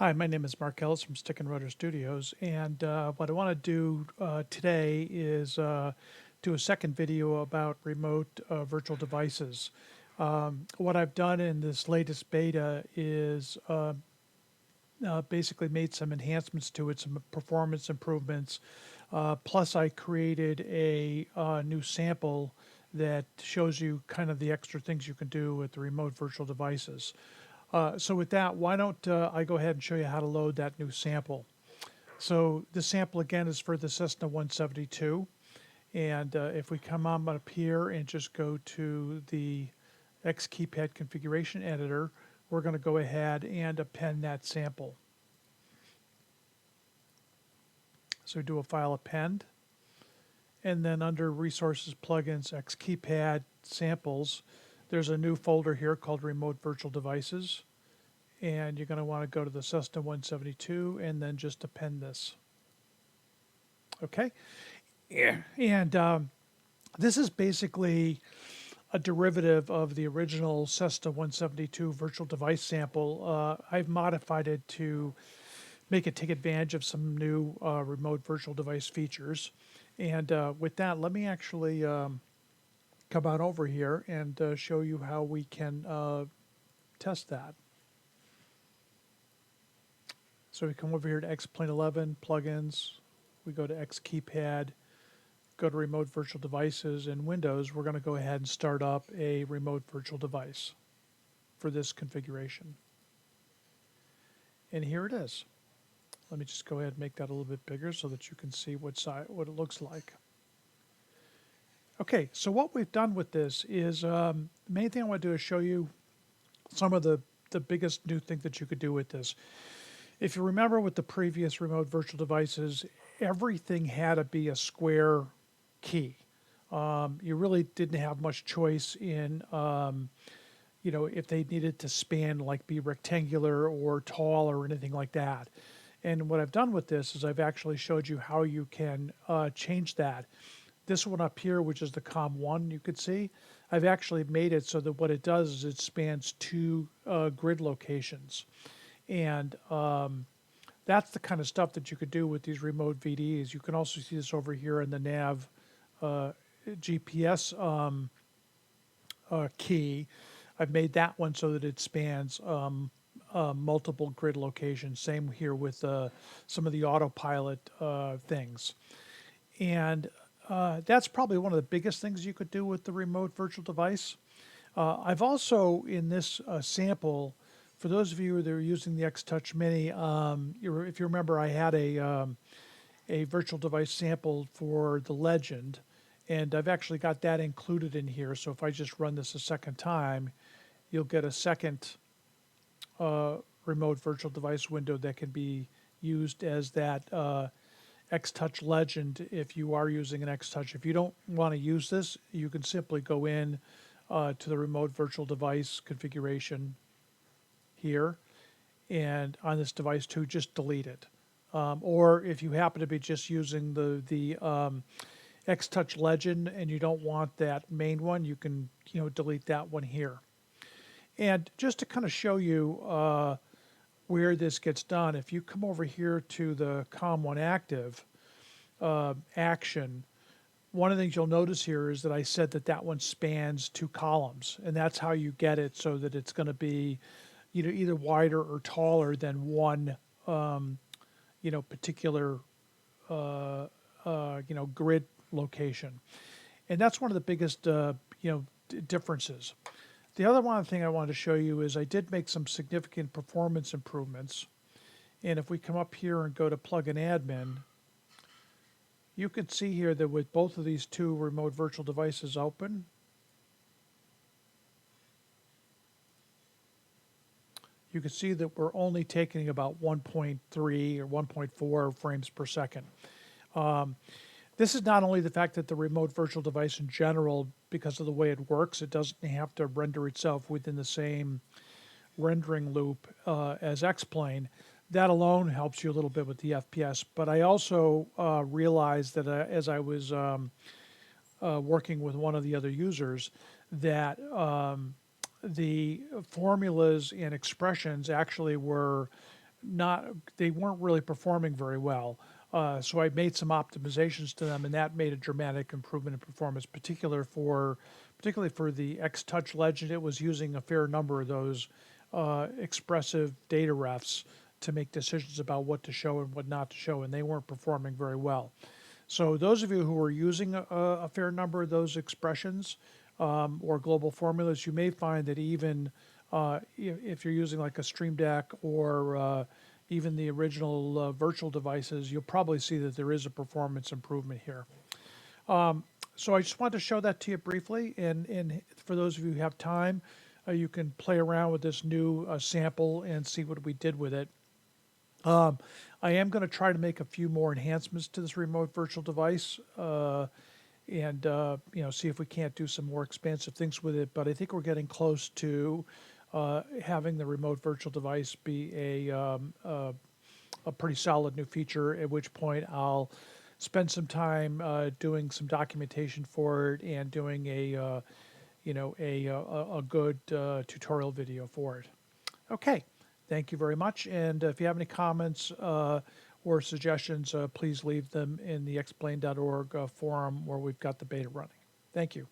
Hi, my name is Mark Ellis from Stick and Rotor Studios, and what I want to do today is do a second video about remote virtual devices. What I've done in this latest beta is basically made some enhancements to it, some performance improvements. Plus, I created a new sample that shows you kind of the extra things you can do with the remote virtual devices. So with that, why don't I go ahead and show you how to load that new sample. So this sample again is for the Cessna 172. And if we come on up here and just go to the X-KeyPad configuration editor, we're going to go ahead and append that sample. So do a file append, and then under resources, plugins, X-KeyPad samples, there's a new folder here called remote virtual devices. And you're going to want to go to the Cessna 172 and then just append this. Okay. Yeah. And this is basically a derivative of the original Cessna 172 virtual device sample. I've modified it to make it take advantage of some new remote virtual device features. And with that, let me actually come on over here and show you how we can test that. So we come over here to X-Plane 11, plugins, we go to X-KeyPad, go to remote virtual devices. In Windows, we're going to go ahead and start up a remote virtual device for this configuration. And here it is. Let me just go ahead and make that a little bit bigger so that you can see what it looks like. Okay, so what we've done with this is, the main thing I want to do is show you some of the biggest new thing that you could do with this. If you remember with the previous remote virtual devices, everything had to be a square key. You really didn't have much choice in, if they needed to span, like be rectangular or tall or anything like that. And what I've done with this is I've actually showed you how you can change that. This one up here, which is the COM1, you could see, I've actually made it so that what it does is it spans two grid locations. And that's the kind of stuff that you could do with these remote VDEs. You can also see this over here in the nav GPS key. I've made that one so that it spans multiple grid locations. Same here with some of the autopilot things. And that's probably one of the biggest things you could do with the remote virtual device. I've also, in this sample, for those of you that are using the X-Touch Mini, if you remember, I had a virtual device sample for the Legend, and I've actually got that included in here. So if I just run this a second time, you'll get a second remote virtual device window that can be used as that X-Touch Legend if you are using an X-Touch. If you don't want to use this, you can simply go in to the remote virtual device configuration here, and on this device too, just delete it. Or if you happen to be just using the X-Touch Legend and you don't want that main one, you can delete that one here. And just to kind of show you where this gets done, if you come over here to the COM1 active action, one of the things you'll notice here is that I said that that one spans two columns, and that's how you get it so that it's going to be either wider or taller than one particular grid location. And that's one of the biggest differences. The other one thing I wanted to show you is I did make some significant performance improvements. And if we come up here and go to plugin admin, you can see here that with both of these two remote virtual devices open, you can see that we're only taking about 1.3 or 1.4 frames per second. This is not only the fact that the remote virtual device in general, because of the way it works, it doesn't have to render itself within the same rendering loop as X-Plane. That alone helps you a little bit with the FPS. But I also realized that as I was working with one of the other users, that the formulas and expressions actually were they weren't really performing very well. So I made some optimizations to them, and that made a dramatic improvement in performance, particularly for the X Touch Legend. It was using a fair number of those expressive data refs to make decisions about what to show and what not to show, and they weren't performing very well. So those of you who are using a fair number of those expressions or global formulas, you may find that even if you're using like a Stream Deck or even the original virtual devices, you'll probably see that there is a performance improvement here. So I just wanted to show that to you briefly, and for those of you who have time, you can play around with this new sample and see what we did with it. I am going to try to make a few more enhancements to this remote virtual device, and see if we can't do some more expansive things with it. But I think we're getting close to having the remote virtual device be a pretty solid new feature. At which point I'll spend some time doing some documentation for it and doing a good tutorial video for it. Okay. Thank you very much. And if you have any comments or suggestions, please leave them in the explain.org forum where we've got the beta running. Thank you.